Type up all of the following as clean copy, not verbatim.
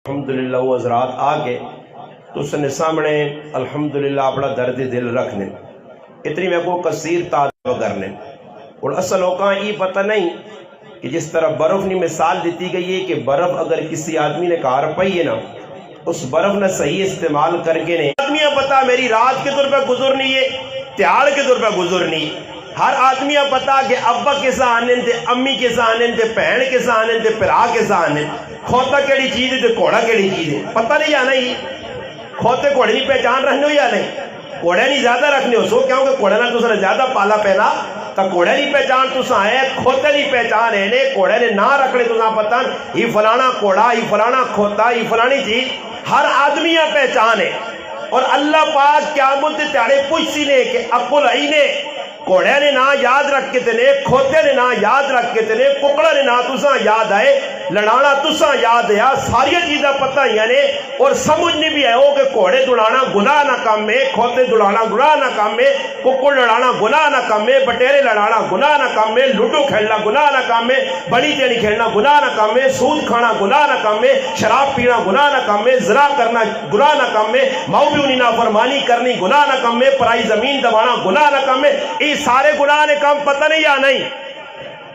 الحمدللہ وہ حضرات آ کے تو اس نے سامنے الحمدللہ اپنا درد دل رکھنے اتنی میں کو کثیر تعداد کرنے اور اصل اوقات یہ پتہ نہیں کہ جس طرح برف نے مثال دیتی گئی ہے کہ برف اگر کسی آدمی نے کہا رپائی ہے نا اس برف نے صحیح استعمال کر کے نہیں آدمی پتا میری رات کے طور پہ گزرنی ہے تیار کے طور پہ گزرنی ہر آدمی پتا کہ ابا کیسا آنے تھے امی کیسا آنے تھے بہن کیسا آنے تھے پرا کیسا آنے کھوتا کیڑی چیز ہے تو گھوڑا کیڑی چیز ہے پتہ نہیں آنا ہی کھوتے گھوڑے نہیں پہچان رکھنے ہو یا نہیں گھوڑے نہیں زیادہ رکھنے ہو سو کیوں کہ گھوڑے نہ تو زیادہ پالا پہلا تو گھوڑے نہیں پہچان تو آئے کھوتے نہیں پہچان ہے نے گھوڑے نے نہ رکھنے تو پتہ یہ فلانا گھوڑا یہ فلانا کھوتا یہ فلانی چیز ہر آدمی پہچان ہے اور اللہ پاک قیامت تیارے پوچھتی نے کہ عقل آئی نے گھوڑے نے نہ یاد رکھ کے تنے کھوتے نے نہ یاد رکھ کے تنے ککڑا نے نہ تساں یاد آئے لڑانا تساں یاد آیا ساری چیزیں پتہ ہی نے اور سمجھ نہیں بھی ہے وہ کہ گھوڑے دوڑانا گناہ نہ کام ہے کھوتے دوڑانا گناہ نہ کام ہے ککڑ لڑانا گناہ نہ کام ہے بٹیرے لڑانا گناہ نہ کام ہے لوڈو کھیلنا گناہ نہ کام ہے بڑی چینی کھیلنا گناہ نہ کام ہے سود کھانا گناہ نہ کام ہے شراب پینا گناہ نہ کام ہے زنا کرنا گناہ نہ کام ہے ماؤ بیونی نافرمانی کرنی گناہ نہ کام ہے پرائی زمین دبانا گناہ نہ کام ہے یہ سارے گناہ نے کام پتہ نہیں یا نہیں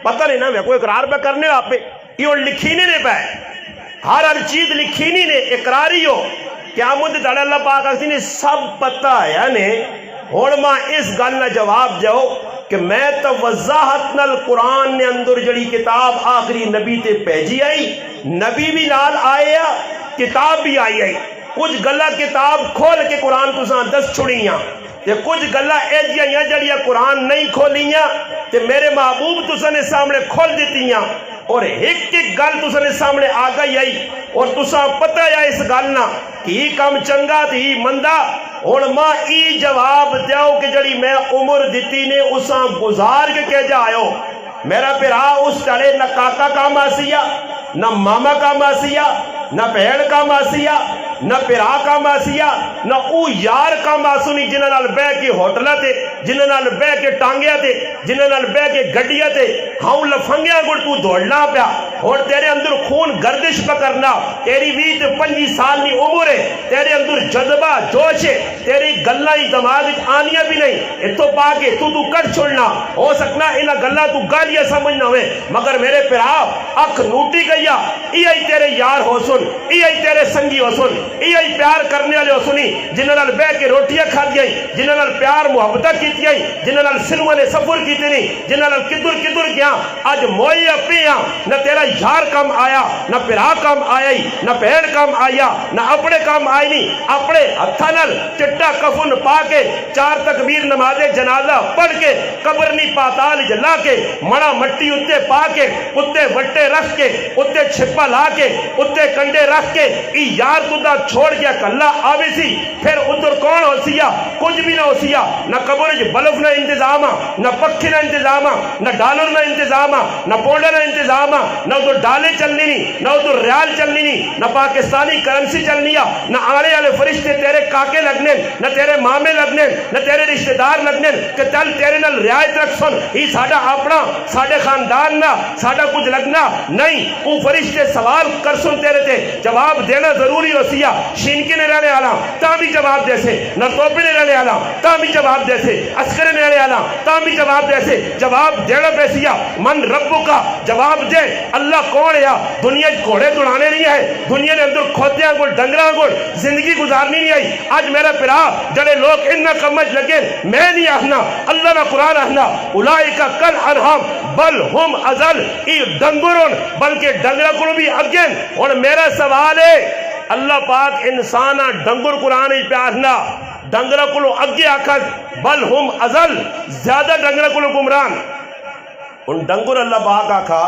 پتہ نہیں نا میں کوئی اقرار پہ کرنے آپ پہ یہ لکھینے نے پہ ہر چیز لکھینی نے اقراری ہو قیامت دڑ اللہ پاک اسی نے سب پتہ ہے نے ہن ماں اس گل نہ جواب جاؤ کہ میں تو وضاحت نال قرآن نے اندر جڑی کتاب آخری نبی تے بھیجی آئی نبی بھی نال آئے کتاب بھی آئی کچھ گلا کتاب کھول کے قرآن تساں دس چھڑیاں تے کچھ گلا ایجیاں جڑیاں قرآن نہیں کھولیاں تے میرے محبوب تساں نے سامنے کھول دیتیاں اور ایک گل تساں نے سامنے آ گئی آئی اور تساں پتہ ہے اس گل نہ کہ یہ کام چنگا تھی مندا ہن ماں ای جواب دیو کہ جڑی میں عمر دیتی نے اساں گزار کے کہہ جاؤ میرا پھرا اس چڑے نہ کاکا کام آسیا نہ ماما کام آسیا نہ بہن کام آسیا نہ پھرا کام آسیا نہ او یار کام آسونی جنہاں نال بہ کے ہوٹلاں تے جنہاں نال بہ کے ٹانگیاں تے جنہاں نال بہ کے گڈیاں تے ہاں لفنگیاں گڑ تو دوڑنا پیا اور تیرے اندر خون گردش پہ کرنا تیری 20 تے 25 سال کی عمر ہے تیرے اندر جذبہ جوش ہے تیری گلاں ہی دماغ آنیاں بھی نہیں اتو پا کے تو کٹ چھوڑنا ہو سکنا انہاں گلاں تو گالیاں سمجھ نہ ہوئے مگر میرے پھرا اکھ نوٹی گیا یہ تیرے یار ہو سن یہ تیرے سنگی ہو سن یہ پیار کرنے والے ہو سنی جنہاں نال بہ کے روٹیاں کھا گئی جنہاں نال پیار محبتہ کیتی گئی جنہاں نال سنواں نے سفر کیتے نہیں جنہاں نال کدھر گیا اج موئی اپیاں نہ تیرا یار کام آیا نہ پھرا کام آیا نہ بہن کام آیا نہ اپنے کام آئی نہیں اپنے ہتھاں نال چٹا کفن پا کے 4 تکبیر نماز جنازہ پڑھ کے قبر نہیں پاتال جلا کے مڑا مٹی اتے پا کے اتے وٹے رکھ کے اتے چھپا لا کے اتے کنڈے رکھ کے ای یار تو دا چھوڑ گیا کلا آوے سی پھر ادھر کون ہو سیا کچھ بھی نہ ہو سیا نہ قبر بلف نہ انتظام نہ پکھی نہ انتظام نہ ڈالر نہ انتظام نہ پونڈا نہ انتظام نہ ادھر ڈالے چلنی نہیں نہ ادھر ریال چلنی نہیں نہ پاکستانی کرنسی چلنی نہ آنے والے فرشتے تیرے کاکے لگنے نہ تیرے مامے لگنے نہ تیرے رشتہ دار لگنے کہ چل تیرے نال رعایت رکھ سن یہ ساڈا اپنا ساڈے خاندان نہ ساڈا کچھ لگنا نہیں وہ فرشتے سوال کر سن تیرے تے جواب دینا ضروری ہو سیا شینکی نے رہنے والا تا بھی جواب دے سے نہ توپی نے رہنے والا تا بھی جواب دے سے عسکر نے رہنے والا تا بھی جواب دے سے جواب دینا پیسیا من ربو کا جواب دے اللہ کون ہے دنیا گھوڑے دوڑانے نہیں ہے دنیا نے اندر کھوتیاں گڑ ڈنگراں گڑ زندگی گزارنی نہیں آئی آج میرا پھرا جڑے لوگ انہاں کمج لگے میں نہیں آہنا اللہ نہ قرآن آہنا اولئک کل انہم بل ہم ازل ای ڈنگرون بلکہ ڈنگرا کو بھی اگین اور میرا سوال ہے اللہ پاک انسانا ڈنگر قرآن ہی پیارنا ڈنگرا کو اگے آکھا بل ہم ازل زیادہ ڈنگرا کو گمران ان ڈنگر اللہ پاک آکھا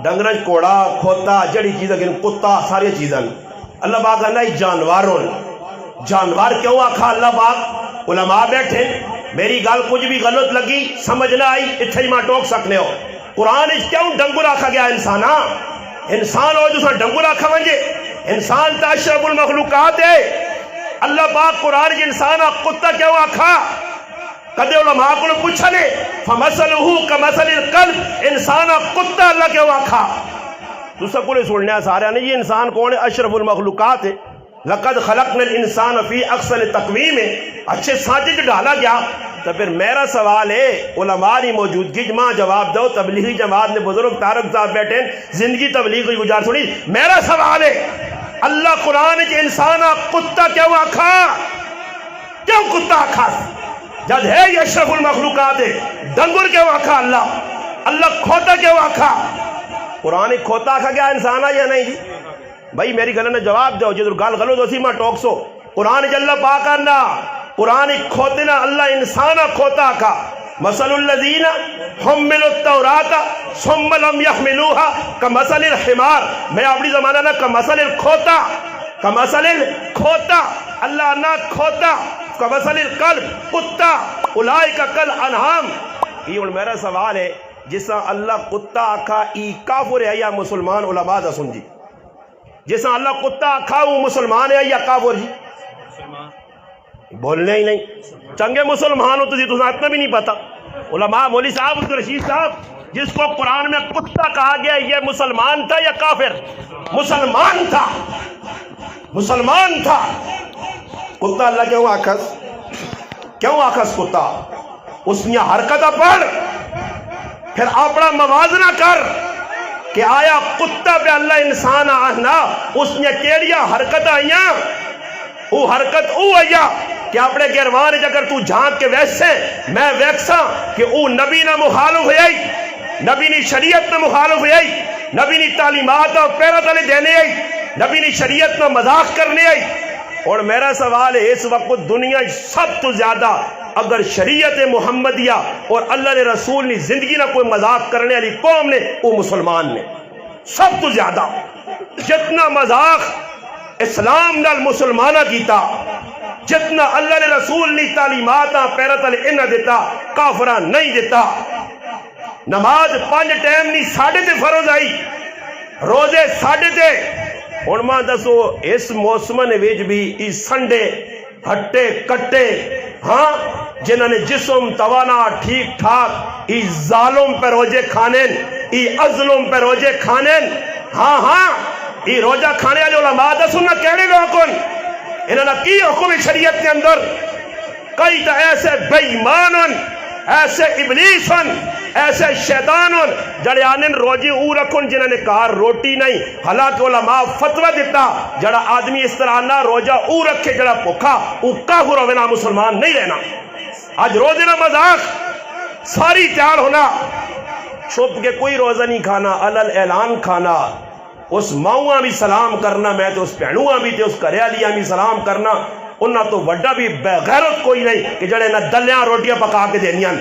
ڈنگرج کوڑا کھوتا جڑی چیزیں کتا ساری چیزیں اللہ پاک آنا جانواروں جانوار کیوں آکھا اللہ پاک علماء بیٹھے میری گل کچھ بھی غلط لگی سمجھ نہ آئی اتھے ہی ماں ٹوک سکنے ہو قرآن کیوں ڈنگر آکھا گیا انسانا انسان ہو جو ڈنگر آکھا ونجے انسان تا اشرف المخلوقات ہے اللہ پاک قرآن کی انسانا کتا کیوں آکھا کدے علماء کو پوچھا نے فمثلہ کمثل القلب انسانا کتا اللہ کیوں آکھا تو سکولے سننے سارے نہیں یہ انسان کون ہے؟ اشرف المخلوقات ہے. لقد خلقنا الانسان فی احسن تقویم ہے، اچھے سانچے جو ڈالا گیا. تو پھر میرا سوال ہے علماء کی موجودگی جمع جواب دو. تبلیغی جماعت نے بزرگ طارق صاحب بیٹھے زندگی تبلیغ کی گزار سنی. میرا سوال ہے اللہ قرآن کے انسان کتا کیوں آکھا؟ کیوں کتا آکھا؟ جد ہے یہ اشرف المخلوقات ہے. ڈنگر کیوں آکھا اللہ کھوتا کیوں آکھا؟ قرآن کھوتا آکھا گیا انسان یا نہیں جی؟ بھائی میری گلے نے جواب دو جدر گال غلط ہو سی ماں ٹوک سو. قرآن جل پاک کرنا قرآن کھوتنا اللہ انسان کھوتا آکھا. مثل الذین حملوا التوراۃ ثم لم يحملوها کمثل الحمار. میں اپنی زمانہ نا کمثل الکھوتا، کمثل الکھوتا اللہ نہ کھوتا، کمثل الکلب کتا اولئک کالانعام. یہ میرا سوال ہے جس طرح اللہ کتا آکھا ای کافر ہے یا مسلمان؟ علماء دا سن جی. جس طرح اللہ کتا آکھا وہ مسلمان ہے یا کافر جی؟ بولنے ہی نہیں. چنگے مسلمان ہو تو اتنا بھی نہیں پتا. علماء مولوی صاحب عبد الرشید صاحب جس کو قرآن میں کتا کہا گیا یہ مسلمان تھا یا کافر؟ مسلمان تھا، مسلمان تھا. کتا اللہ کیوں آکھس؟ کیوں آکھس کتا؟ اس نے حرکتہ پڑھ پھر اپنا موازنہ کر کہ آیا کتا پہ اللہ انسان آہنا اس نے کیڑیا حرکت آئیاں؟ وہ حرکت او آیا کہ اپنے گروان اگر تو جھانک کے ویسے میں ویکسا کہ او نبی نہ مخالف ہوئی، نبی نی شریعت نہ مخالف ہوئی، نبی نی تعلیمات اور پیرت علی دینے آئی، نبی نی شریعت نہ مذاق کرنے آئی. اور میرا سوال ہے اس وقت دنیا سب تو زیادہ اگر شریعت محمدیہ اور اللہ نے رسول نے زندگی نہ کوئی مذاق کرنے والی قوم نے وہ مسلمان نے سب تو زیادہ. جتنا مذاق اسلام نال مسلمانہ کیتا، جتنا اللہ نے رسول نے تعلیمات پیرت علی انہ دیتا کافرہ نہیں دیتا. نماز 5 ٹائم نہیں 6:30 فرض آئی، روزے 6:30. ہن ماں دسو اس موسم نے وچ بھی ای سنڈے ہٹے کٹے ہاں جنہوں نے جسم توانا ٹھیک ٹھاک ای ظالم پہ روزے کھانیں، ای ازلم پہ روزے کھانیں. ہاں ای روزہ کھانے والے علماء دا سننا کہنے لوگوں انہوں نے کی حکم شریعت کے اندر؟ کئی تو ایسے بے ایمانن، ایسے ابلیسن، ایسے شیطانن جڑے آنن روزی او رکھن جنہوں نے کہا روٹی نہیں. حالانکہ علماء فتوہ دیتا جڑا آدمی اس طرح نہ روزہ او رکھے جڑا پکھا او کافر ہوئے نہ مسلمان نہیں رہنا. آج روزے نہ مذاق ساری تیار ہونا، چھپ کے کوئی روزہ نہیں کھانا، علل اعلان کھانا، اس ماؤں بھی سلام کرنا، میں تو اس پہنوں بھی تے اس کریالیاں بھی سلام کرنا. انہاں تو وڈا بھی بے غیرت کوئی نہیں کہ جڑے نہ دلیاں روٹیاں پکا کے دینیاں.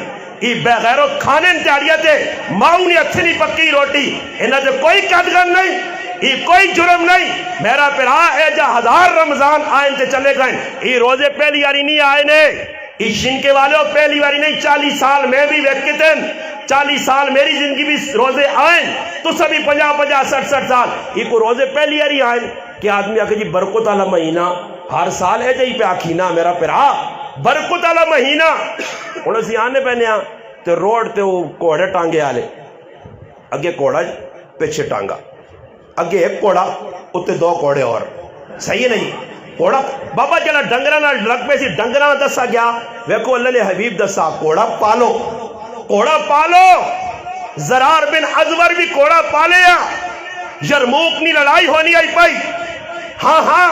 ای بے غیرت کھانے تیاریاں تے ماؤں نے اچھی نہیں پکی روٹی، انہاں تے کوئی قدغن نہیں، ای کوئی جرم نہیں. میرا پھرا اے جا 1000 رمضان آئیں تے چلے گئے، ای روزے پہلی یاری نہیں آئے نے، ای شنکے والے پہلی باری نہیں. 40 سال میں بھی ویکتن، 40 سال میری زندگی بھی روزے آئیں، تو سبھی 50 60 سال یہ کو روزے پہلی یاری آئیں. کہ آدمی آکے جی برکت والا مہینہ ہر سال ہے جی پہ آکھینا میرا پھرا برکت والا مہینہ. ہن اسی آنے پہنے تے روڈ تے وہ کوڑے ٹانگے آلے، اگے کوڑا پیچھے ٹانگا، اگے ایک کوڑا اتنے 2 کوڑے اور. صحیح نہیں کوڑا بابا جلا ڈنگرہ نہ لگ پہ سی ڈنگرہ دسا گیا ویکو اللہ نے حبیب دسا کوڑا پالو، کوڑا پالو. زرار بن ازور بھی کوڑا پالے یا یرموک نی لڑائی ہونی آئی پائی. ہاں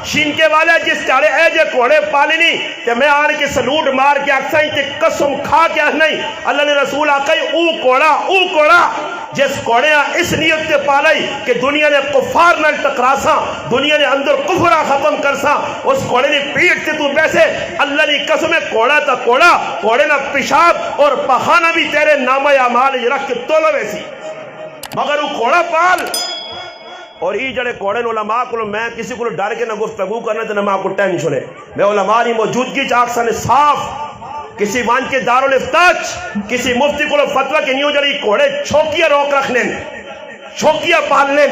شینکے والے جس چارے اے جے کوڑے پالے نہیں کہ میں آنے کے سلوٹ مار کے اکسائیں تے قسم کھا کے نہیں. اللہ نے رسول آقای او کوڑا جس کوڑے اس نیت تے پالائی کہ دنیا نے کفار نہ ٹکراساں، دنیا نے اندر کفرہ ختم کرساں، اس کوڑے نے پیٹ تے تو بیسے اللہ نے قسم کوڑا تا کوڑا، کوڑے نہ پیشاب اور پخانہ بھی تیرے نامہ اعمال رکھ کے تولو ویسی مگر وہ کوڑا پال. اور یہ جڑے کوڑے علماء کو میں کسی کو ڈر کے نہ گفتگو کرنا تو نہ میں آپ کو ٹینشن ہے. میں علماء کی موجودگی چاکسا نے صاف کسی وان کے دارالفتاج کسی مفتی کو فتوہ کے نیو جڑی کوڑے چھوکیاں روک رکھنے، چھوکیاں پالنے،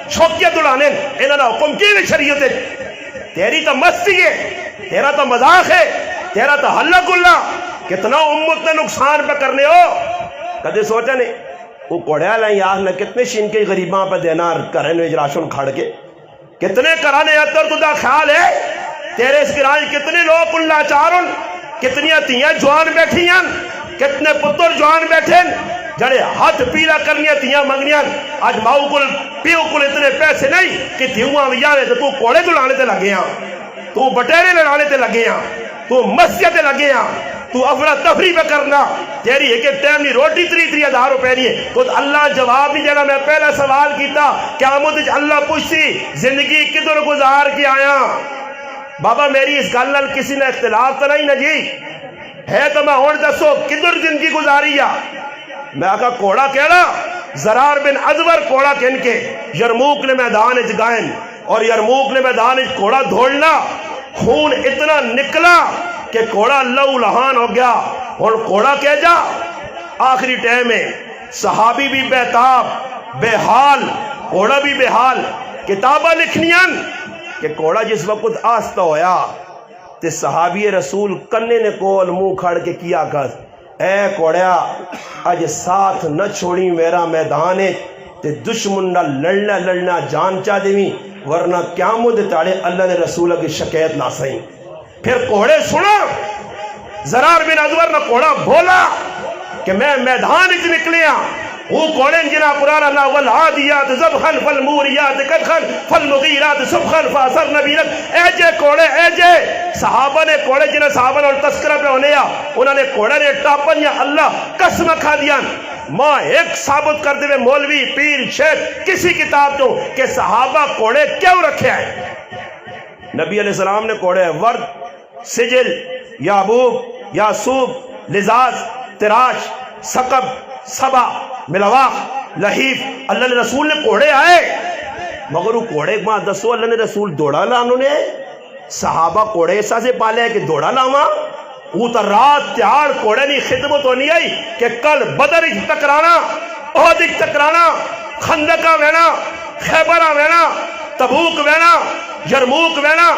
چھوکیاں دڑانے، انہوں نے حکم کی بھی شریعت ہے. تیری تو مستی ہے، تیرا تو مذاق ہے، تیرا تو حلق اللہ، کتنا امت نے نقصان پہ کرنے ہو. کدے سوچا نہیں وہ کوڑیا لائیں یار نہ کتنے شین کے غریباں پہ دینا کریں نویج راشن کھڑ کے کتنے کرانے اتر تو دا خیال ہے تیرے اس گرائیں کتنے لوگ ان لاچارن کتنی تیاں جوان بیٹھیاں کتنے پتر جوان بیٹھیں جڑے ہاتھ پیلا کرنیاں تیاں منگنیاں آج ماؤ کل پیو کل اتنے پیسے نہیں کہ تیوہاں ویاوے تو کوڑے تو لانے تے لگے ہیں تو بٹیرے لانے تے لگے ہیں تو مسجد تے لگے ہیں تو افرا تفریح پہ کرنا تیری ایک ایک ٹائم نہیں روٹی 3,000 روپے نہیں ہے تو اللہ جواب نہیں دینا میں پہلا سوال کیتا قیامت اللہ پوچھتی زندگی کدھر گزار کے آیا بابا میری اس گل کسی نے اختلاف تو نہیں نا جی ہے تو میں اور دسو کدھر زندگی گزاری میں آقا کوڑا کہنا زرار بن ازور کوڑا کہن کے یرموک نے میدان اچ گائن اور یرموک نے میدان اچ کوڑا دھوڑنا خون اتنا نکلا کہ کوڑا لہو لہان ہو گیا اور کوڑا کہہ جا آخری ٹائم میں صحابی بھی بیتاب بے حال کوڑا بھی بے حال کتابہ لکھنیاں کہ کوڑا جس وقت آستا ہویا تے صحابی رسول کنے نے کول منہ کھڑ کے کیا کس اے کوڑیا اج ساتھ نہ چھوڑی میرا میدان ہے تے دشمن نہ لڑنا جان چاہ دیویں ورنہ قیامت تاڑے اللہ نے رسول کی شکایت نہ سہیں پھر کوڑے سنا زرار بن ازور نہ کوڑا بولا کہ میں میدان اچ نکلیا وہ کوڑے جنا قرآن اللہ والعادیات ضبخن فالموریات قدخن فالمغیرات صبخن فاثر نبیرت اے جے کوڑے اے جے صحابہ نے کوڑے جنہیں صحابہ نے اور تذکرہ پہ ہونے یا انہوں نے کوڑے نے ٹاپن یا اللہ قسم کھا دیا ماں ایک ثابت کر دے مولوی پیر شیخ کسی کتاب تو کہ صحابہ کوڑے کیوں رکھے ہیں نبی علیہ السلام نے کوڑے ورد سجل یعبوب یاسوب لزاز تراش سقب سبا ملواخ لحیف اللہ نے رسول نے کوڑے آئے مگر وہ کوڑے ایک بات دسو اللہ نے رسول دوڑا لانوں نے صحابہ کوڑے ایسا سے پالے ہیں کہ دوڑا لاما وہ تا رات تیار کوڑے نہیں خدمت ہونی آئی کہ کل بدر اچ تکرانا احد اچ تکرانا خندقہ وینا خیبرہ وینا تبوک وینا یرموک وینا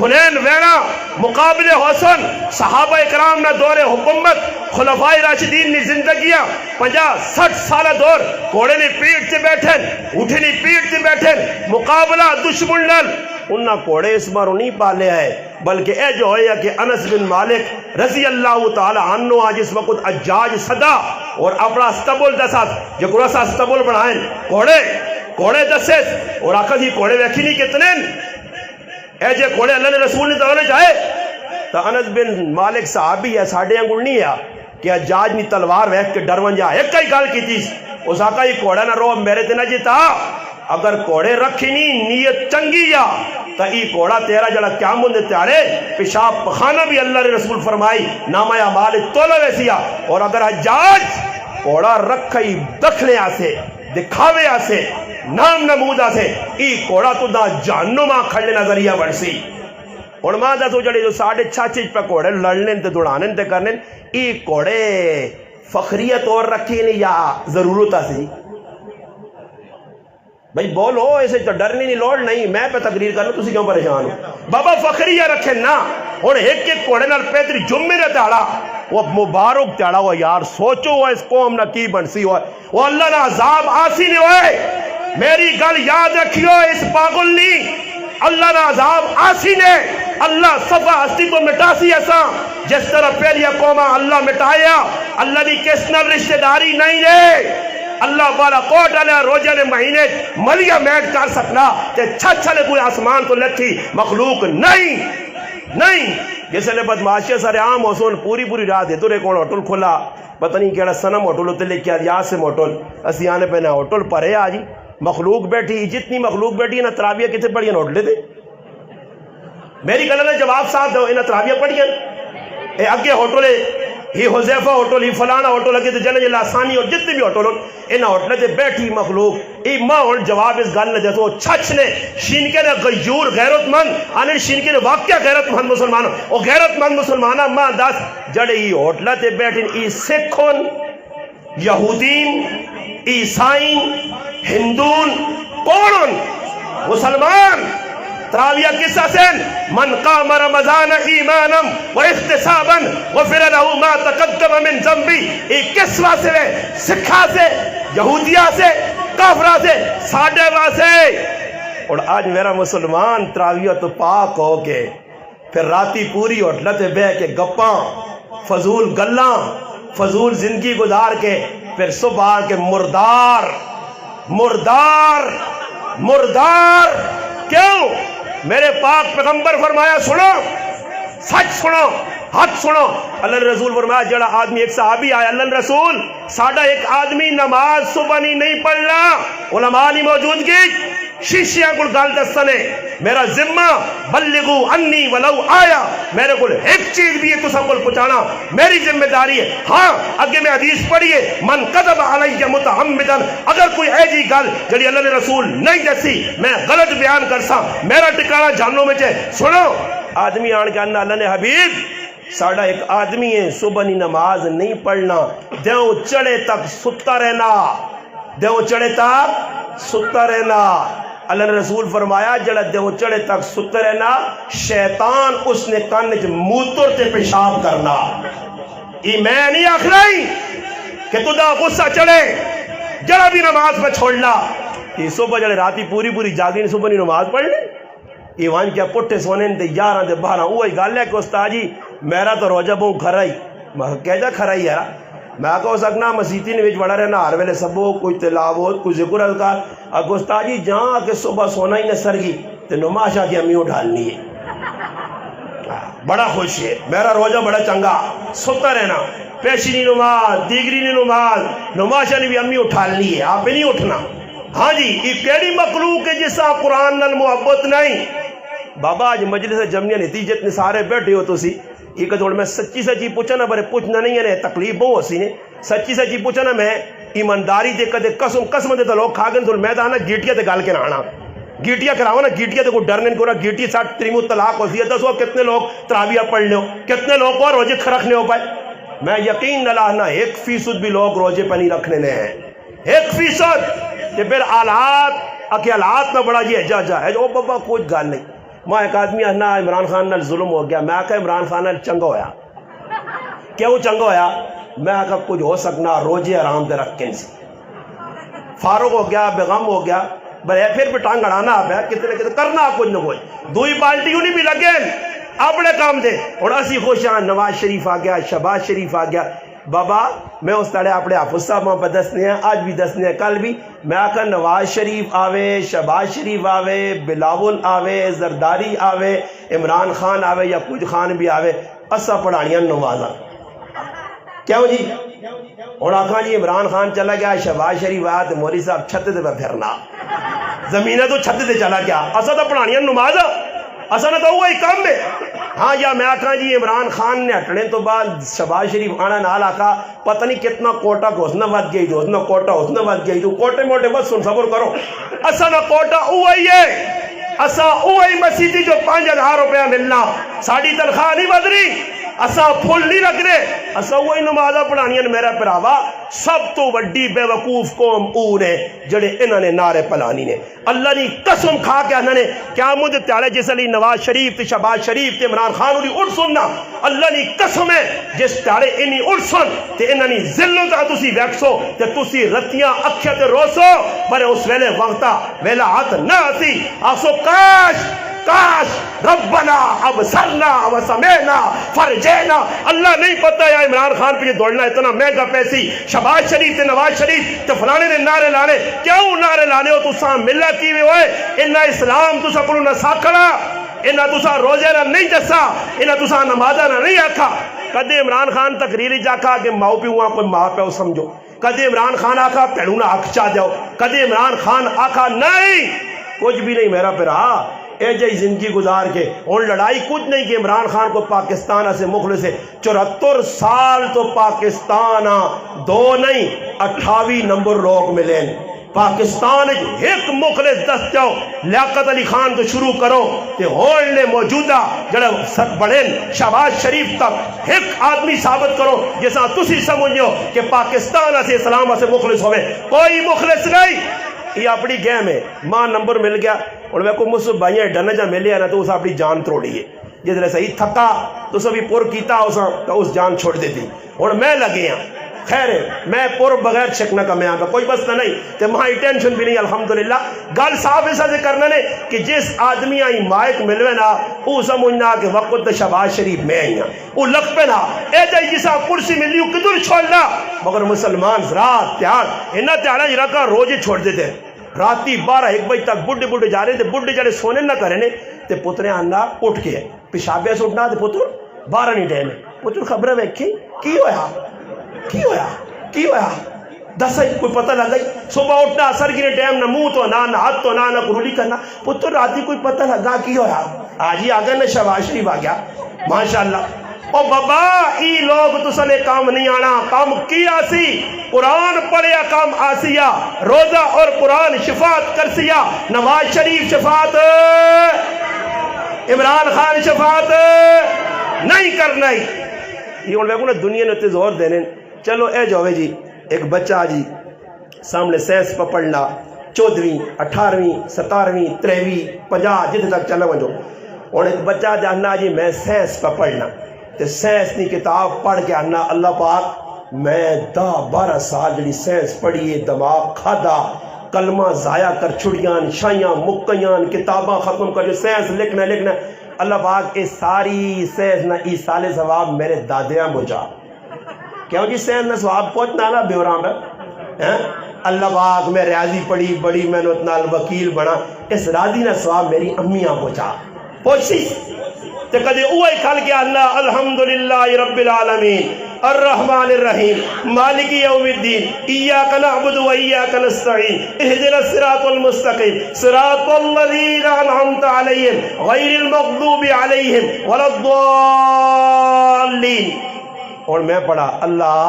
حنین وینا مقابل حسن صحابہ اکرام نہ دور حکومت خلفاء راشدین نے زندگیاں 50-60 سالہ دور کوڑے نے پیٹ سے بیٹھیں اٹھے نے پیٹ سے بیٹھیں مقابلہ دشمن نل انہاں کوڑے اس بار نہیں پالے آئے بلکہ اے جو ہویا کہ انس بن مالک رضی اللہ تعالی عنہ آج اس وقت اجاج صدا اور اپنا استبول دسات جو قرآن استبول بڑھائیں کوڑے دسے اور آقا جی کوڑے ویکھی نہیں کتنے اے جے کوڑے اللہ نے رسول نے دوڑنے چاہے تو انس بن مالک صحابی ہے ساڑھے انگوڑ نہیں ہے کہ اجاج نہیں تلوار ویک کے ڈرون جا ایک کئی گال کی تیس اس آقا یہ کوڑا نہ رو میرے تے نہ جیتا اگر کوڑے رکھی نہیں نیت چنگی یا تو یہ کوڑا تیرا جڑا قیامت نے تیارے پیشاب پخانہ بھی اللہ نے رسول فرمائی نامہ اعمال تولہ ویسیا اور اگر حجاج کوڑا رکھی دکھنے آسے دکھاوے آسے نام نمود آسے ای کوڑا تو دا جہنم کھڑنے نظریہ بڑھسی اور ماں دا تو جڑے جو 6.5 پہ کوڑے لڑنے تے دوڑانے تے کرنے ای کوڑے فخریت اور رکھی نہیں یا ضرورت آسی بھئی بولو ایسے تو ڈرنی نہیں لوڑ نہیں میں پہ تقریر کرنا تسی کیوں پریشان ہو بابا فخریہ رکھے نا اور ایک کوڑے نال پیتری جمعے نے تیڑا وہ مبارک تیڑا ہوا یار سوچو وہ اس قوم نہ کی بنسی ہوئے وہ اللہ نہ عذاب آسی نہیں ہوئے میری گل یاد رکھیو اس پاگل نہیں اللہ نہ عذاب آسی نے اللہ صفحہ ہستی کو مٹاسی ایسا جس طرح پہلی قومہ اللہ مٹایا اللہ نے کس نہ رشتہ داری نہیں ہے اللہ والا کوٹ علیہ روزہ نے مہینے ملیہ میٹ کر سکنا کہ چھلے کوئی آسمان تو لکھی مخلوق نہیں جس نے بدماشی سارے عام حسون پوری رات ہے تو ایک ہوٹل کھلا پتہ نہیں کیڑا سنم ہوٹل ہوتے لے کے یاسم ہوٹل اسی آنے پہ نا ہوٹل پر ہے آجی مخلوق بیٹھی جتنی مخلوق بیٹھی ہے نا تراویہ کتے پڑھی ہیں ہوٹلے دے میری گلہ نے جواب ساتھ دو انہیں تراویہ پڑھی ہیں اے اگے ہوٹل ہے ہی حذیفہ ہوٹل ہی فلانا ہوٹل اگے تے جنج لاسانی اور جتنے بھی ہوٹل انہاں ہوٹلے تے بیٹھی مخلوق ای ماں ہن جواب اس گل نے دیتو چھچ نے شین کے نے غیور غیرت مند آنے شین کے نے واقعہ غیرت مند مسلمان او غیرت مند مسلمانہ ماں دس جڑے ای ہوٹلے تے بیٹھیں ای سکھن یہودین عیسائین ہندون کونن مسلمان تراویہ قصہ سے من قام رمضان ایمانا و احتسابا غفر له ما تقدم من ذنبی، ایک کس واسے ہے؟ سکھا سے، یہودیہ سے، کافرہ سے، ساڑھے واسے۔ اور آج میرا مسلمان تراویہ تو پاک ہو کے پھر راتی پوری ہوٹلت بے کے گپاں، فضول گلاں، فضول زندگی گزار کے پھر صبح کے مردار مردار مردار۔ کیوں؟ میرے پاک پیغمبر فرمایا سنو، سچ سنو، حق سنو۔ اللہ رسول فرمایا جڑا آدمی، ایک صحابی آیا، اللہ رسول ساڑھا ایک آدمی نماز صبح نہیں پڑھنا، علماء نہیں موجود کی شیشیاں کو گال دستنے، میرا ذمہ بلغو انی ولو آیا، میرے کو ایک چیز بھی ہے تو سب کو پہنچانا میری ذمہ داری ہے۔ ہاں اگے میں حدیث پڑھیے، من کذب علی متعمدا، اگر کوئی ایسی گل جڑی اللہ نے رسول نہیں دسی میں غلط بیان کرسا، میرا ٹکانا جہنم میں ہے۔ سنو، آدمی آن کے اللہ نے حبیب ساڑھا ایک آدمی ہے صبح نماز نہیں پڑھنا، دیو چڑھے تک ستا رہنا، دیو چڑھے تک ستا رہنا۔ اللہ نے رسول فرمایا جڑا دیو چڑھے تک ستا رہنا، شیطان اس نے کان وچ موتر تے پیشاب کرنا۔ یہ میں نہیں آکھ رہی کہ تو دا غصہ چڑھے جڑا بھی نماز پہ چھوڑنا، یہ صبح جڑے راتی پوری جاگی صبح نہیں نماز پڑھ لیں، ایوان کیا پٹھے سونے دے 11 دے 12۔ وہی گل ہے کہ استاد جی میرا تو روزہ بہو کھرائی، میں کہہ جا کھرائی یار، میں کہو سکنا مسیتی نے بڑا رہنا ہر ویلے سبو کوئی تلاوت کوئی ذکر اذکار، اگو استاد جی جہاں کہ صبح سونا ہی نہ سرگی تو نماشا کی امیوں ڈالنی ہے، بڑا خوش ہے میرا روزہ بڑا چنگا، سوتا رہنا، پیشنی نماز دیگری نماز نماشا نے بھی امی اٹھالنی ہے، آپ نہیں اٹھنا۔ ہاں جی یہ کیڑی مخلوق ہے جس سے قرآن نال محبت نہیں۔ بابا آج مجلس جمعیہ نتیجے اتنے سارے بیٹھے ہو تو سی ایک جوڑ میں سچی پوچھنا بڑے پوچھنا نہیں ہے، تکلیف بہت سی نے سچی پوچھنا میں ایمانداری دے کدے قسم دے تو لوگ کھا گئے، میں تو آنا گیٹیا تے گال کے نہ آنا، گیٹیا کراؤ نا، گیٹیا تے کوئی ڈرنے کو نا، گیٹی 60 طلاق ہوتی ہے، دسو کتنے لوگ تراویہ پڑھ لے ہو، کتنے لوگ اور روزے رکھنے ہو پائے۔ میں یقین اللہ نہ 1% بھی لوگ روزے پہ نہیں رکھنے نے ہیں، 1%۔ کہ پھر حالات نہ بڑا یہ جا ہے، او بابا کوئی گال نہیں۔ میں ایک آدمی آنا عمران خان نال ظلم ہو گیا، میں کہا عمران خان نال چنگا ہویا، کیوں چنگا ہویا؟ میں کہا کچھ ہو سکنا روزے آرام دے رکھ کے سی، فاروق ہو گیا، بیغم ہو گیا، بھلے پھر بھی ٹانگ اڑانا آپ ہے، کتنے کرنا کچھ نہ کوئی، دوئی پارٹی نہیں بھی لگے اپنے کام دے۔ اور اسی خوش ہاں نواز شریف آ گیا، شہباز شریف آ گیا۔ بابا میں اس طرح اپنے حافظ صاحب وہاں پہ دسنے ہیں، آج بھی دسنے ہیں، کل بھی میں آکا نواز شریف آوے، شہباز شریف آوے، بلاول آوے، زرداری آوے، عمران خان آوے یا کچھ خان بھی آوے، اسا پڑھانیاں نمازاں کیوں جی؟ اور آکھاں جی عمران خان چلا گیا، شہباز شریف آیا تو موری صاحب چھتے دے پہ پھرنا، زمینہ تو چھتے دے چلا گیا، اسا تو پڑھانیاں نمازاں اسا نہ تو وہی کام ہے۔ ہاں یا میں آکھاں جی عمران خان نے ہٹنے تو بعد شہباز شریف آنا نال آکھا پتہ نہیں کتنا کوٹا گھوسنا ود گئی، گھوسنا کوٹا ہوسنا ود گئی، تو کوٹے موٹے بس سن صبر کرو، اسا نہ کوٹا وہی ہے، اسا وہی مسیحی جو 5000 روپیہ ملنا، ساڑی تنخواہ نہیں ود رہی، اسا پھول نہیں رکھ رہے، اسا وہی نمازہ پڑھانیاں میرا پراوا۔ سب تو وڈی بے وقوف قوم او نے جڑے انہوں نے نعرے پلانی نے، اللہ نے قسم کھا کے انہوں نے قیامت تیارے جس علی نواز شریف تے شہباز شریف تے عمران خان انہی اڑ سننا، اللہ نے قسم ہے جس تیارے انہی اڑ سن تے انہوں نے ذلوں تا تسی ویکسو تے تسی رتیاں اکھیا تے روسو، برے اس ویلے وقتا ویلہ ہاتھ نہ آتی آسو کاش ربنا ابصرنا وسمعنا فرجعنا۔ اللہ نہیں پتہ یا عمران خان پہ دوڑنا اتنا مہنگا پیسی، شہباز شریف تے نواز شریف تے فلانے نے نعرے لانے، کیوں نعرے لانے ہو؟ تساں ملہ کیویں ہوئے؟ انہاں اسلام تساں کو نہ ساکھڑا، انہاں تساں روزے نہ نہیں دسا، انہاں تساں نمازہ نہ نہیں آکھا۔ کدے عمران خان تقریری جاکھا کہ ماؤ پیو کوئی ماں پیو سمجھو، کدے عمران خان آکھا پیڑوں نہ آکھ چاہ جاؤ، کدے عمران خان آکھا نہیں کچھ بھی نہیں میرا پرا، اے جائی زندگی گزار کے اور لڑائی کچھ نہیں کہ عمران خان کو پاکستان سے مخلص ہے، 74 سال تو پاکستان 2 نہیں 28 نمبر لوگ ملیں، پاکستان ایک مخلص دست جاؤ، لیاقت علی خان تو شروع کرو کہ ہون نے موجودہ جڑا سر بڑھیں شہباز شریف تک ایک آدمی ثابت کرو جیسا تسی سمجھو کہ پاکستان سے اسلام سے مخلص ہوئے، کوئی مخلص نہیں۔ یہ اپنی گیم ہے ماں نمبر مل گیا اور میں کو مجھ سے بھائیاں ڈن جا ملے نا تو اس اپنی جان توڑی ہے جس صحیح تھکا تو سبھی پور کیتا اس جان چھوڑ دیتی اور میں لگے ہاں خیر ہے میں پور بغیر چھکنا کا میں آگا کوئی بس نہ نہیں تو وہاں ٹینشن بھی نہیں الحمدللہ گل صاحب ایسا سے کرنا نے کہ جس آدمی آئی مائک ملوے نا وہ سمجھنا کہ وقت شہباز شریف میں آئی ہاں وہ لگ پہ نا اے جائی جسا کرسی ملی وہ کدھر چھوڑنا مگر مسلمان رات تیار انہا تیارا جرا کا روز چھوڑ دیتے راتی 12-1 بجے تک بڑھے بڑھے جا رہے تھے بڑھے جڑے سونے نہ کرنے تے پترے آنا اٹھ کے پیشابے سے اٹھنا تے پتر 12 نہیں ٹائم پتر خبریں ویکھی کی ہویا دس کوئی پتہ لگ گئی صبح اٹھنا اثر کی ٹائم نہ منہ تو نہ ہاتھ تو نہ کرولی کرنا پتر راتی کوئی پتہ لگا کی ہویا آج ہی آگا نا شہباز شریف آ گیا ماشاءاللہ او بابا ای لوگ تسنے کام نہیں آنا کام کی آسی قرآن پڑھیا کام آسیا روزہ اور قرآن شفاعت کرسیا نواز شریف شفاعت عمران خان شفاعت نہیں کرنا ہی یہ ان لوگوں نے دنیا نے اتنے زور دینے چلو اے جوے جی ایک بچہ جی سامنے سینس پہ پڑھنا 14ویں 18ویں 17ویں 23ویں 50 جتنے تک چلا وجو اور ایک بچہ جاننا جی میں سینس پہ پڑھنا تو سینس کی کتاب پڑھ کے آنا اللہ پاک میں 10-12 سال جڑی سینس پڑھیے دماغ کھادا کلمہ ضائع کر چھڑیاں شائیاں مکیاں کتاباں ختم کر جو سینس لکھنا اللہ پاک یہ ساری سینس نہ ای سال ثواب میرے دادیاں بجا کیوں جی سینس نہ ثواب پہنچنا نا بیورام ہے اللہ پاک میں ریاضی پڑھی بڑی محنت نال وکیل بنا اس راضی نہ ثواب میری امیاں بجا پوچھی تو کدے اوہی کھل کے اللہ الحمدللہ رب العالمین الرحمن الرحیم مالک یوم الدین ایاک نعبد و ایاک نستعین اہدنا الصراط المستقیم صراط الذین انعمت علیہم غیر المغضوب علیہم ولا الضالین اور میں پڑھا اللہ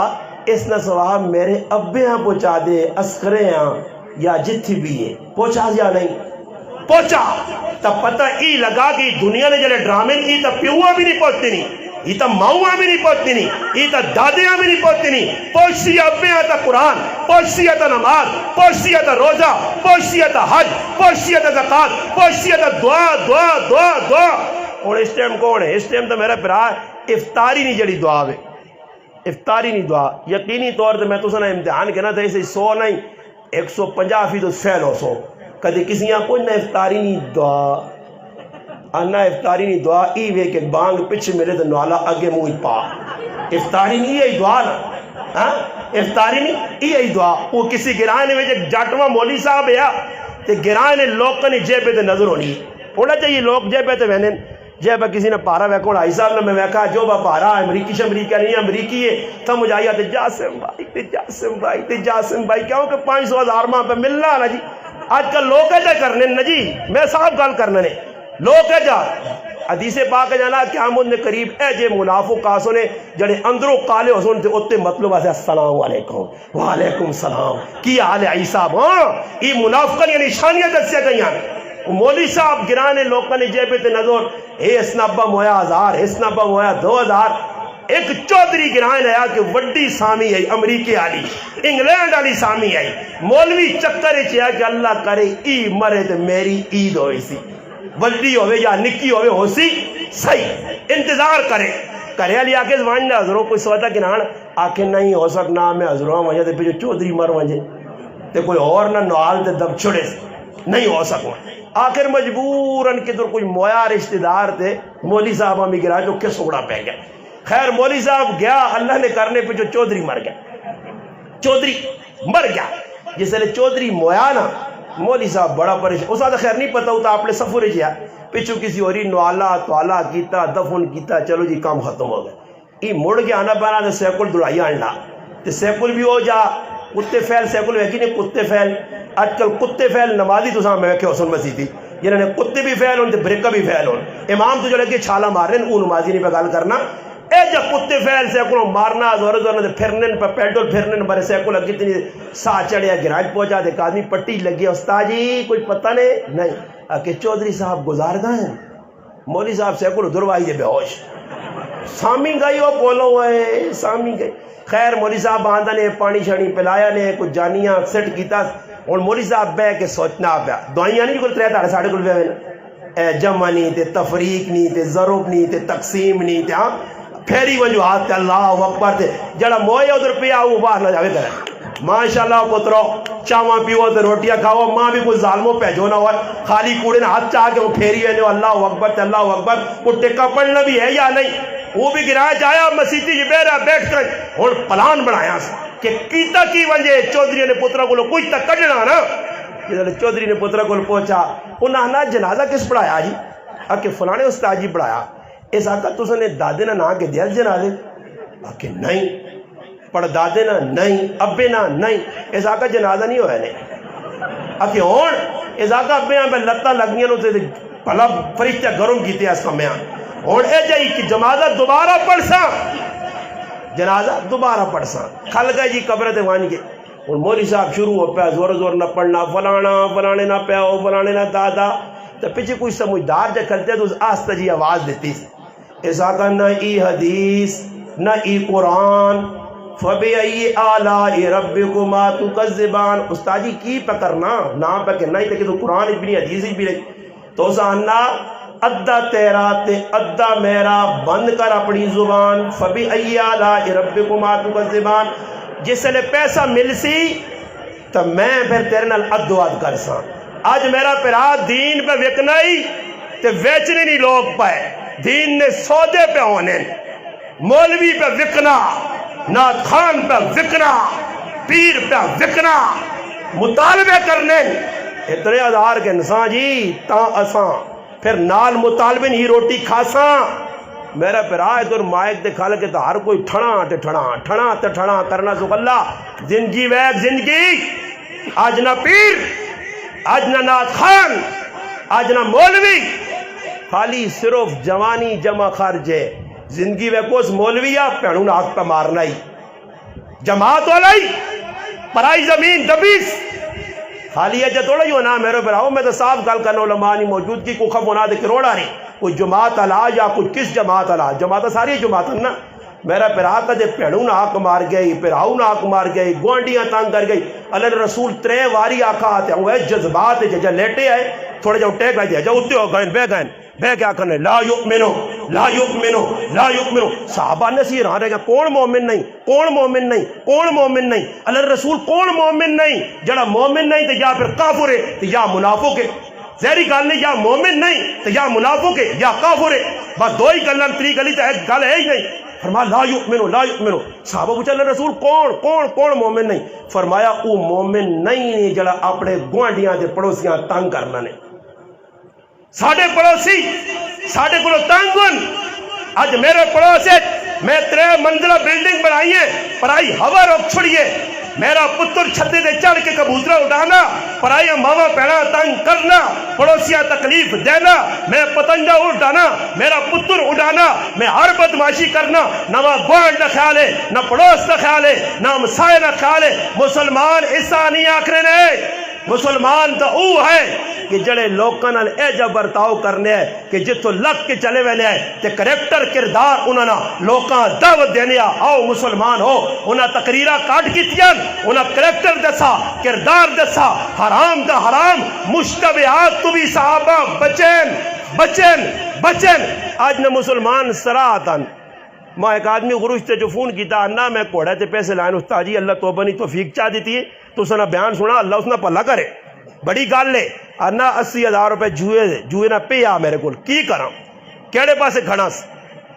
اس نے ثواب میرے ابے ہاں پہنچا دے اسکرے ہاں یا جتھی بھی ہے پہنچا یا نہیں پہنچا تب پتہ ای لگا کہ دنیا نے جلے ڈرامے ای تا پیوہ بھی نہیں پہنچتی نہیں ای تا ماؤں بھی نہیں پہنچتی نہیں ای تا دادیاں بھی نہیں پہنچتی نہیں پہنچتی ابے تا قرآن پہنچتی تا نماز پہنچتی تا روزہ پہنچتی تا حج پہنچتی تا زکاة پہنچتی تا دعا اور اس ٹائم کون ہے اس ٹائم تو میرا پرا افطاری نہیں جڑی دعا ہے افطاری نہیں دعا یقینی طور سے میں تو سنا امتحان کہنا تھا اسے 100 نہیں 150% فیل ہو 100 کدے کسی یہاں کوئی نہ افطاری نہیں دعا انا افطاری نہیں دعا ای وے کہ بانگ پچھے میرے تو نوالا اگے موئی پا افطاری نہیں یہی دعا نا افطاری نہیں یہی دعا وہ کسی گرائے نے جاٹواں مولی صاحب ہے تے گرائے نے لوگ نے جے پہ تے نظر ہونی ہونا چاہیے لوگ جے پہ تے وینے جے پہ کسی نے پارا ویکھوڑ آئی صاحب نے میں ویکھا جو با پارا امریکی شمریکہ نہیں امریکی ہے تھا مجھے آئی تے جاسم بھائی کیوں کہ 500,000 ماں پہ ملنا نا جی آج کل لوگ ہے جا کرنے نا جی میں صاحب گال کرنے لوگ ہے جا حدیث پاک جانا قیامت نے قریب اے جے منافق کاسوں نے جڑے اندروں کالے حسن تے اتے مطلب ہے السلام علیکم وعلیکم السلام کی حال ہے عیسیٰ ہاں یہ منافقن یا نشانیاں دسیا گئیاں مولوی صاحب گرانے لوگوں نے جے پہ تے نظر اے اسنابہ مویا 1000 اسنابہ مویا 2000 ایک چودھری گرائن آیا کہ وڈی سامی ہے امریکی آلی انگلینڈ آلی سامی ہے مولوی چکر چیا کہ اللہ کرے ای مرے تے میری عید ہوئی سی وڈی ہوئے یا نکی ہوئے ہو سی صحیح انتظار کرے علی آکے زبان نے حضروں کوئی سوچا کہ نان آکے نہیں ہو سکنا میں حضروں وجہ تے پہ چودھری مر وجہ تے کوئی اور نہ نوال تے دب چھڑے نہیں ہو سکوں آخر مجبوراً کدھر کوئی مویا رشتہ دار تھے مولی صاحب ہمیں گرا جو کہ سوڑا پہ گیا خیر مولی صاحب گیا اللہ نے کرنے پہ جو چودھری مر گیا جس نے چودھری مویا نا مولی صاحب بڑا پریشان اس آدھا خیر نہیں پتا ہوتا آپ نے سفر جیا پچھو کسی اوری نوالا توالا کیتا دفن کیتا چلو جی کام ختم ہو گیا یہ مڑ گیا آنا پانا تو سیکل دڑائی آنڈا تو سیکل بھی ہو جا کتے فیل سیکل ہے کہ نہیں کتے فیل آج کل کتے فیل نمازی تو سامنے میں کہ حسن مسیح تھی جنہوں نے کتے بھی فیل ہونے برکہ بھی فیل ہونے امام تو جو لگے چھالا مار رہے ہیں وہ نمازی نہیں پہ گال کرنا اے جب کتے فیل سیکلوں مارنا زور زور دے پھرنے پہ پیڈل پھرنے برے سیکل کتنی سا چڑھیا گراج پہنچا دے آدمی پٹی لگی استاد جی کوئی پتہ نہیں کہ چودھری صاحب گزار گئے ہیں مولی صاحب سیکل دروائی دے بے ہوش سامی گئی ہو بولو ہوئے سامی گئی خیر مولی صاحب آندہ نے پانی شانی پلایا نے کچھ جانیاں سیٹ کیتا ہوں مولی صاحب بہ کے سوچنا پیا دعائیاں نہیں کوئی ترے ساڑھے کو جمع نہیں تے تفریق نہیں تے ضرب نہیں تے تقسیم نہیں تے ہاں پھیری ونجو ہاتھ تے اللہ اکبر تے جڑا موئے ادھر پیا وہ باہر نہ جاوے کرے ماشاءاللہ پترو چاواں پیو تے روٹیاں کھاؤ ماں بھی کوئی ظالموں پیجو نہ ہوا خالی کوڑے نہ ہاتھ چاہ کے وہ پھیری وینو اللہ اکبر تے اللہ اکبر وہ ٹکا پڑھنا بھی ہے یا نہیں وہ بھی گرایا جایا مسیتی جی بیرا بیٹھ کر اور پلان بنایا کہ کیتا کی وجہ چودھری نے پترا کو کچھ تک کڈنا نا جب چودھری نے پترا کو پہنچا انہاں نا جنازہ کس پڑھایا جی کہ فلانے استاد جی پڑھایا اس آقا تُس نے دادے نہ نہ کے دیا جنازے کہ نہیں پڑھ دادے نہ نہیں ابے نہ نہیں اس آقا جنازہ نہیں ہویا نہیں کہ ہون اس آقا ابے ہاں پہ لتا لگنیاں نو تے پہلا فرشتہ گرم کیتے اس کا میاں اور اے جائی کہ جنازہ دوبارہ پڑھ سا جنازہ دوبارہ پڑھ سا کھل گئے جی قبر تے وان کے اور مولی صاحب شروع ہو پیا زور زور نہ پڑھنا فلانا فلانے نہ پیا ہو فلانے نہ دادا تو پیچھے کوئی سمجھدار جا کرتے تو اس آستہ جی آواز دیتی اس آقا نہ ای حدیث نہ ای قرآن فَبِأَيِّ آلَاءِ رَبِّكُمَا تُكَذِّبَانِ استاد جی کی پکرنا نہ پکرنا ہی کہ تو قرآن بھی نہیں حدیث بھی نہیں تو ساننا ادھا تیرا تے ادھا میرا بند کر اپنی زبان فَبِأَيِّ آلَاءِ رَبِّكُمَا تُكَذِّبَانِ جس نے پیسہ مل سی تو میں پھر تیرے نال ادواد کر سا آج میرا پیرا دین پہ وکنا ہی تے ویچنے نہیں لوگ پائے دین نے سودے پہ ہونے مولوی پہ وکنا نات خان پہ وکنا پیر پہ وکنا مطالبے کرنے اتنے ہزار کے انسان جی تاں اساں پھر نال مطالبے نہیں روٹی کھاساں میرا پیرا ادھر مائک دے کھال کے تو ہر کوئی ٹھڑا تے ٹھڑا ٹھڑا تے ٹھڑا کرنا سو اللہ زندگی ویک زندگی آج نہ پیر آج نہ نات خان آج نہ مولوی خالی صرف جوانی جمع خرجے زندگی ویکوس مولویہ پہنوں نہ ہاتھ پہ مارنا ہی جماعت والائی پرائی زمین دبیس خالی ہے جتوڑا ہی ہونا میرے براؤ میں تو صاف گل کرنا علماء نہیں موجود کی کوئی خب ہونا دے کروڑا نہیں کوئی جماعت علا یا کوئی کس جماعت علا جماعت ساری جماعت نا میرا پیراتا جے پہنوں نہ آنکھ مار گئی پیراؤں نہ آنکھ مار گئی گوانڈیاں تانگ کر گئی اللہ رسول ترے واری آنکھا آتے ہیں وہ جذبات جا لیٹے آئے تھوڑے جاؤ ٹیک لائے دیا جاؤ اتے ہو گئن بے کیا کرنے لا یؤمنو لا یؤمنو لا یؤمنو صحابہ نے سی رہا رہے گا کون مومن نہیں کون مومن نہیں کون مومن نہیں اللہ رسول کون مومن نہیں جڑا مومن نہیں تو یا پھر کافر ہے تو یا منافق ہے زہری گل نہیں یا مومن نہیں تو یا منافق ہے یا کافر ہے بس دو ہی گلن تری گلی تو ایک گل ہے ہی نہیں فرمایا لا یؤمنو لا یؤمنو صحابہ پوچھا اللہ رسول کون مومن نہیں فرمایا او مومن نہیں جڑا اپنے گوانڈیاں دے پڑوسیاں تنگ کرنا نے ساڑھے پڑوسی ساڑھے کو تنگن آج میرے پڑوسے میں 3 منزلہ بلڈنگ بنائی ہے پرائی ہوا روک چھڑیے میرا پتر چھتے دے چڑھ کے کبوترہ اٹھانا پرائی ماما پہنا تنگ کرنا پڑوسیاں تکلیف دینا میں پتنجہ اٹھانا میرا پتر اٹھانا میں ہر بدماشی کرنا نہ وہ گوانڈ نہ خیال ہے نہ پڑوس نہ خیال ہے نہ ہمسائے نہ خیال ہے مسلمان ایسا نہیں آکھنے نے مسلمان تو او ہے کہ جڑے لوکاں نال اے جا برتاؤ کرنے ہے کہ جتوں لگ کے چلے ویلے ہے تے کریکٹر کردار انہاں نا لوکاں دعوت دینے آؤ مسلمان ہو انہاں تقریرہ کاٹ کیتیاں انہاں کریکٹر دسا کردار دسا حرام دا حرام مشتبہات تو بھی صحابہ بچن آج نہ مسلمان سراحتاً میں ایک آدمی غروش تے جو فون کیتا نا میں کوڑے تے پیسے لائن استاد جی اللہ توبہ نہیں توفیق چاہ دیتی ہے تو سنا بیان سنا اللہ اس نے پلا کرے بڑی گل لے انا 80,000 روپے جوئے نہ پہ آ میرے کول کی کراں کیڑے پاسے کھڑا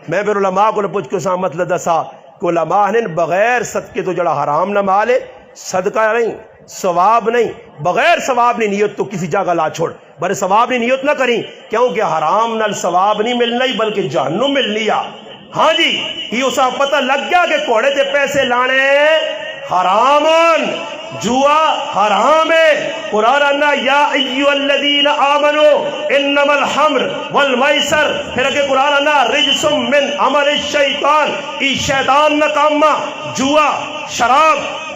میں پھر علماء کو پوچھ کے سا مطلب دسا کہ علماء نے بغیر صدقے تو جڑا حرام نہ مالے صدقہ نہیں ثواب نہیں بغیر ثواب نہیں نیت تو کسی جگہ لا چھوڑ بڑے ثواب نہیں نیت نہ کریں کیونکہ حرام نال ثواب نہیں ملنا ہی بلکہ جہنم ملنی آ ہاں جی یہ اسا پتہ لگ گیا کہ کوڑے تے پیسے لانے حرامن جوا حرام ہے قرآن انا یا ایوہ الذین آمنو انما الحمر والمیسر پھر اگر قرآن انا رجسم من عمل الشیطان ای شیطان نہ کاما جوا شراب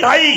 2.5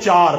4।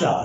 4।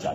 4।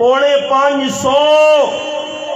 550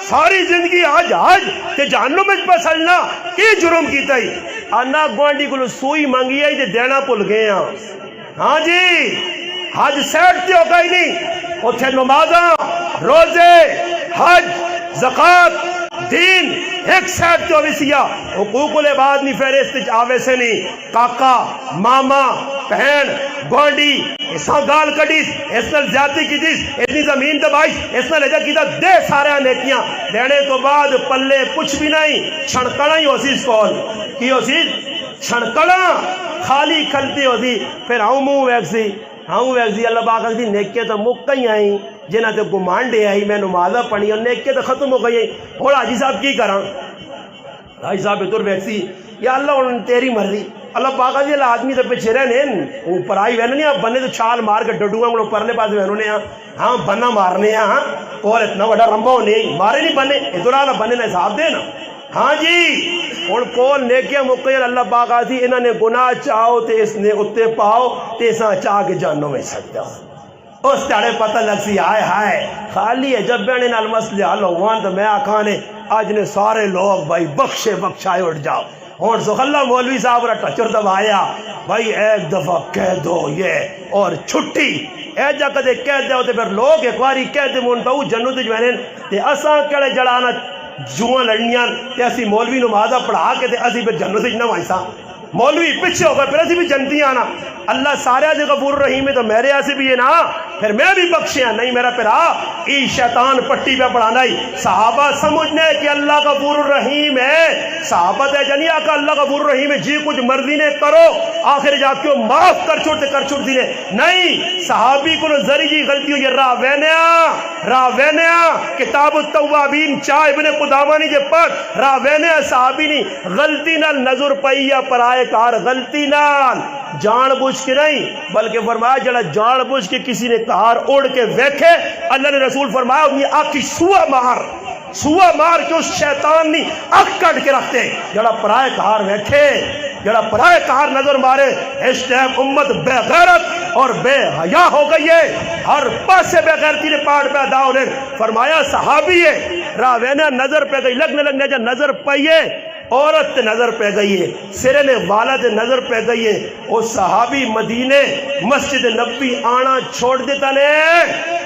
ساری زندگی حج حج تے جہنم وچ پسلنا کی جرم کیتا ہی انا گوانڈی کو سوئی مانگی ہے تے دینا بھول گئے ہاں ہاں جی حج سیٹ تے ہو گئی نہیں اتھے نمازاں روزے حج زکات دین ایک سیٹ تے ہوئی سیا حقوق العباد نہیں فہرست آوے سے نہیں کاکا ماما بہن گوانڈی اساں گال کڈیس اس نال زیادتی کیتیس اتنی زمین دبائیس اس نال ایجا کیتا دے سارے نیکیاں دینے تو بعد پلے کچھ بھی نہیں چھڑکڑا ہی ہوسی اس کول کی ہوسی چھڑکڑا خالی کھلتی ہوسی پھر ہوں منہ ویکسی اللہ پاک دی نیکیاں تو مک ہی آئیں جنہ تے گمانڈے آئی میں نمازہ پڑھی اور نیکیاں تو ختم ہو گئی اور حاجی صاحب کی کراں حاجی صاحب اتر ویکسی یا اللہ انہوں تیری مرضی اللہ پاک جی اللہ آدمی تو پیچھے رہنے اوپر آئی وہنے نہیں آپ بننے تو چھال مار کے ڈڈوگا انہوں پرلے پاس وہنوں نے ہاں بننا مارنے ہاں اور اتنا بڑا رمبا ہونے مارے نہیں بننے ادھر آنا بننے نے حساب دے نا ہاں جی اور کول نیکیاں مقیر اللہ پاک آتی انہوں نے گناہ چاہو تے اس نے اتے پاؤ تے اساں چاہ کے جانوں میں سک جاؤ اس تاڑے پتہ لگ سی ہائے خالی ہے جب بینے نال مسئلے حل ہوان تو میں آکھانے آج نے سارے لوگ بھائی بخشے بخشائے اٹھ جاؤ اور زخلہ مولوی صاحب را ٹچر دبایا بھائی ایک دفعہ کہہ دو یہ اور چھٹی اے جا کدے کہہ دے ہوتے پھر لوگ ایک باری کہہ دے مونتاؤ جنو تے جوینن تے اساں کڑے جڑانا جوان لڑنیاں تے اسی مولوی نمازہ پڑھا کے تے اسی پھر جنو تے جنو آئیسا مولوی پیچھے ہو گئے پھر اسی بھی جنتی آنا اللہ سارے سے غفور رحیم ہے تو میرے آسے بھی یہ نا پھر میں بھی بخشیا نہیں میرا پھر ای شیطان پٹی پہ پڑھانا ہی صحابہ سمجھنے کہ اللہ غفور رحیم ہے صحابہ دے جنیا کہ اللہ غفور رحیم ہے جی کچھ مرضی نے کرو آخر جا کے معاف کر چھوڑ دینے نہیں صحابی کو ذری جی غلطی ہوئی راوینیا کتاب التوابین چاہ ابن قدامانی جے پڑھ راوینیا صحابی نہیں غلطی نال نظر پئی یا پرائے کار غلطی نال جان بوجھ کے نہیں بلکہ فرمایا جڑا جان بوجھ کے کسی نے کار اڑ کے ویکھے اللہ نے رسول فرمایا اپنی آنکھ سوا مار کے اس شیطان نہیں آنکھ کٹ کے رکھتے جڑا پرائے کار ویکھے جڑا پرائے کار نظر مارے اس ٹائم امت بے غیرت اور بے حیا ہو گئی ہے ہر پاسے بے غیرتی نے پاڑ پیدا ہونے فرمایا صحابی ہے راوینہ نظر پہ گئی لگنے جا نظر پائیے عورت نظر پہ گئی ہے سرے نے والد نظر پہ گئی ہے وہ صحابی مدینے مسجد نبی آنا چھوڑ دیتا نے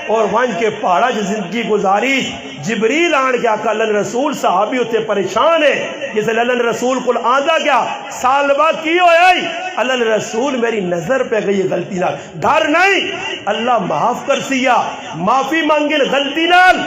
اور وہاں کے پہاڑا جو زندگی گزاری جبریل آن کے آقا اللہ رسول صحابی ہوتے پریشان ہے جسے اللہ رسول کو آندھا گیا سال بعد کی ہوئی اللہ رسول میری نظر پہ گئی غلطی نال ڈر نہیں اللہ معاف کر سیا معافی مانگن غلطی نال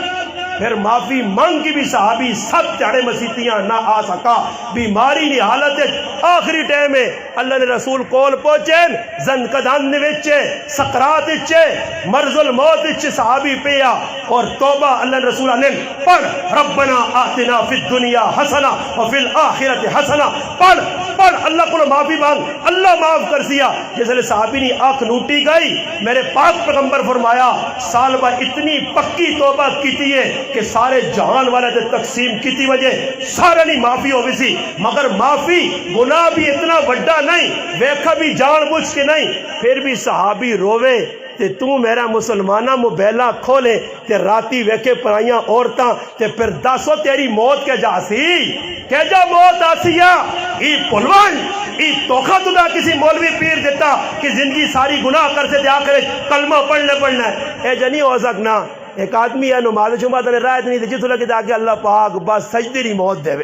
پھر معافی مانگ کی بھی صحابی سب چڑھے مسیتیاں نہ آ سکا بیماری نہیں حالت آخری ٹائم میں اللہ نے رسول کول پہنچے زنکدان وچے سقرات وچے مرض الموت وچے صحابی پیا اور توبہ اللہ نے رسول نے پڑھ ربنا آتنا فی الدنیا حسنہ وفی الآخرت حسنہ پڑھ اللہ کو معافی مانگ اللہ معاف کر سیا جس لئے صحابی نے آنکھ نوٹی گئی میرے پاک پیغمبر فرمایا سالبہ اتنی پکی توبہ کیتی ہے کہ سارے جہان والے دے تقسیم کیتی وجہ سارے نہیں معافی ہوئی سی مگر معافی گناہ بھی اتنا وڈا نہیں ویکھا بھی جان بوجھ کے نہیں پھر بھی صحابی روے تے تو میرا مسلمانہ موبائلہ کھولے تے راتی ویکھے پرائیاں عورتاں تے پھر دسو تیری موت کے جا سی کہ جا موت آسیا ای پلوان ای توخہ تو نہ کسی مولوی پیر دیتا کہ زندگی ساری گناہ کر سے دیا کرے کلمہ پڑھنا ہے اے جنی ہو سکنا ایک آدمی ہے نماز جمعہ نے رائت نہیں دی جتو لگے دا کہ اللہ پاک بس سجدی نہیں موت دے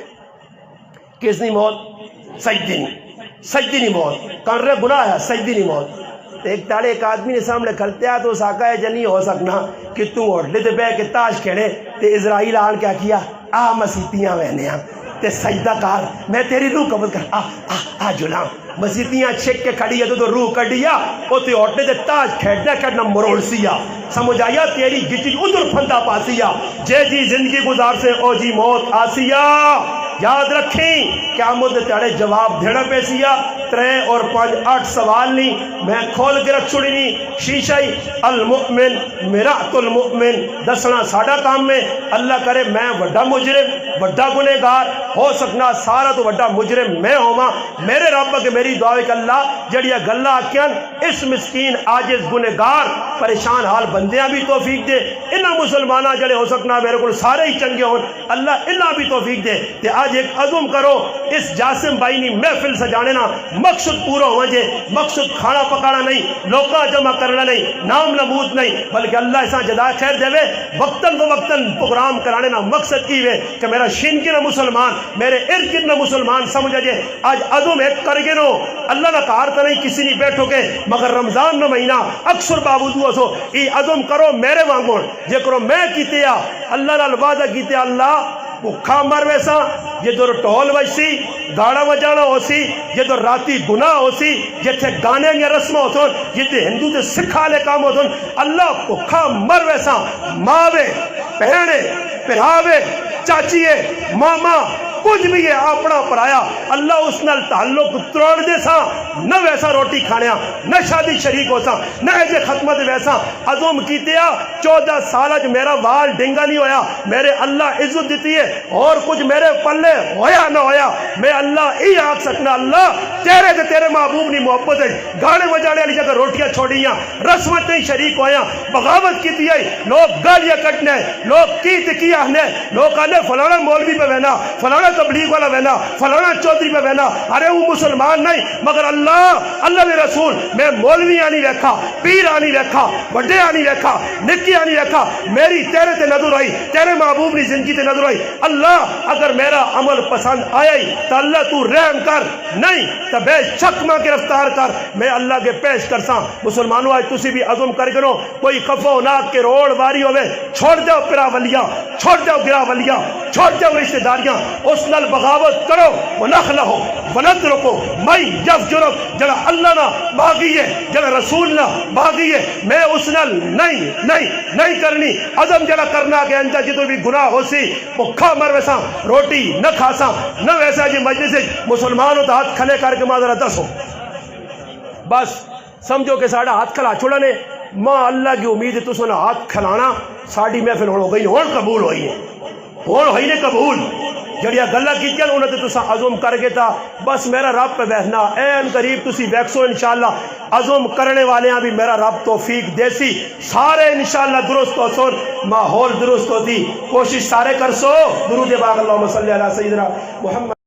کس نہیں موت سجدی نہیں موت کر رہے گناہ ہے سجدی نہیں موت ایک تاڑے ایک آدمی نے سامنے کھلتے آ تو ساکا ہے جنی ہو سکنا کہ تو ہوٹلے تے بے کے تاش کھڑے تے اسرائیل آن کیا کیا مسیتیاں وہنے تے سجدہ کار میں تیری روح قبول کر جلام مسیتیاں چھک کے کھڑی ہے تو روح کڑیا او تے ہوٹلے تے تاش کھڑنا مروڑ سیا سمجھ آیا تیری گچی ادھر پھندا پاسیا جے جی زندگی گزار سے او جی موت آسیا یاد رکھیں قیامت تیڑے جواب دینا پیسیا 3 اور 5 8 سوال نہیں میں کھول کے رکھ چھوڑی نہیں شیشہ ہی المؤمن مرآۃ المؤمن دسنا ساڈا کام میں اللہ کرے میں وڈا مجرم وڈا گنہگار ہو سکنا سارا تو وڈا مجرم میں ہوواں میرے رب کے میری دعا ہے کہ اللہ جڑیاں گلاں آکھیاں اس مسکین عاجز گنہگار پریشان حال بندیاں بھی توفیق دے انہاں مسلماناں جڑے ہو سکنا میرے کو سارے ہی چنگے ہون اللہ انہاں بھی توفیق دے تے آج ایک عزم کرو اس جاسم بھائی نی محفل سجانے نا مقصد پورا ہو جے مقصد کھانا پکانا نہیں لوکاں جمع کرنا نہیں نام نمود نہیں بلکہ اللہ ایسا جدا خیر دے وقتاً فوقتاً پروگرام کرانے نا مقصد کی وے کہ میرا شین کی نہ مسلمان میرے ارد گرد نہ مسلمان سمجھا جے آج عزم ایک کر گے نو اللہ نہ کار تو نہیں کسی نہیں بیٹھو کے مگر رمضان نہ مہینہ اکثر باوجود ہو ای عزم کرو میرے وانگون جے کرو میں کیتے اللہ نال وعدہ کیتے اللہ بھوکھا مر ویسا یہ دور ٹول ویسی گاڑا بجانا ہو سی یہ دور راتی گناہ ہو سی جتھے گانے یا رسم ہو سن جتھے ہندو تے سکھ والے کام ہو سن اللہ بھوکھا مر ویسا ماوے بہنے پراوے چاچیے ماما کچھ بھی ہے اپنا پرایا اللہ اس نال تعلق توڑ دے سا نہ ویسا روٹی کھانیا نہ شادی شریک ہو سا نہ ایجے ختمت ویسا عزم کیتیا 14 سال اج میرا وال ڈنگا نہیں ہویا میرے اللہ عزت دیتی ہے اور کچھ میرے پلے ہویا نہ ہویا میں اللہ ہی آکھ سکنا اللہ تیرے تے تیرے محبوب نی محبت ہے گانے بجانے والی جگہ روٹیاں چھوڑیاں رسمت نہیں شریک ہویا بغاوت کیتی ہے لوگ گالیاں کٹنے لوگ کی آہنے لوگ آنے فلانا مولوی پہ بہنا فلانا تبلیغ والا بہنا فلانا چودھری پہ بہنا ارے وہ مسلمان نہیں مگر اللہ نے رسول میں مولوی آنی ویکھا پیر آنی ویکھا بڑے آنی ویکھا نکی آنی ویکھا میری تیرے تے نظر آئی تیرے محبوب نی زندگی تے نظر آئی اللہ اگر میرا عمل پسند آیا ہی تو اللہ تو رحم کر نہیں تو بے شک ماں گرفتار کر میں اللہ کے پیش کرساں مسلمانوں آج تسی بھی عزم کر کرو کوئی خفو ناک کے روڑ واری ہوئے چھوڑ جاؤ پرا ولیاں چھوڑ جاؤ گرا ولیاں چھوڑ جاؤ رشتہ داریاں اس نال بغاوت کرو ونخلہ ونترکو مئی یفجرک جڑا اللہ نہ باغی ہے جڑا رسول نہ باغی ہے میں اس نال نہیں کرنی عزم جڑا کرنا کہ انجا جتو بھی گناہ ہو سی بھکھا مر ویسا روٹی نہ کھاسا نہ ویسا جی مجلس مسلمانوں تو ہاتھ کھلے کر کے مادر دسو بس سمجھو کہ ساڑھا ہاتھ کھلا چھوڑنے ماں اللہ کی امید ہے تو سنا ہاتھ کھلانا ساڑھی محفل ہو گئی ہون قبول ہوئی ہے ہون ہوئی نے قبول جڑیا گلا کیتیاں انہوں نے تسا عزم کر کے تھا بس میرا رب پہ بہنا این قریب تسی ویکسو انشاءاللہ عزم کرنے والے ہیں بھی میرا رب توفیق دیسی سارے انشاءاللہ درست ہو سن ماحول درست ہوتی کوشش سارے کر سو درود پاک اللہم صلی علی سیدنا محمد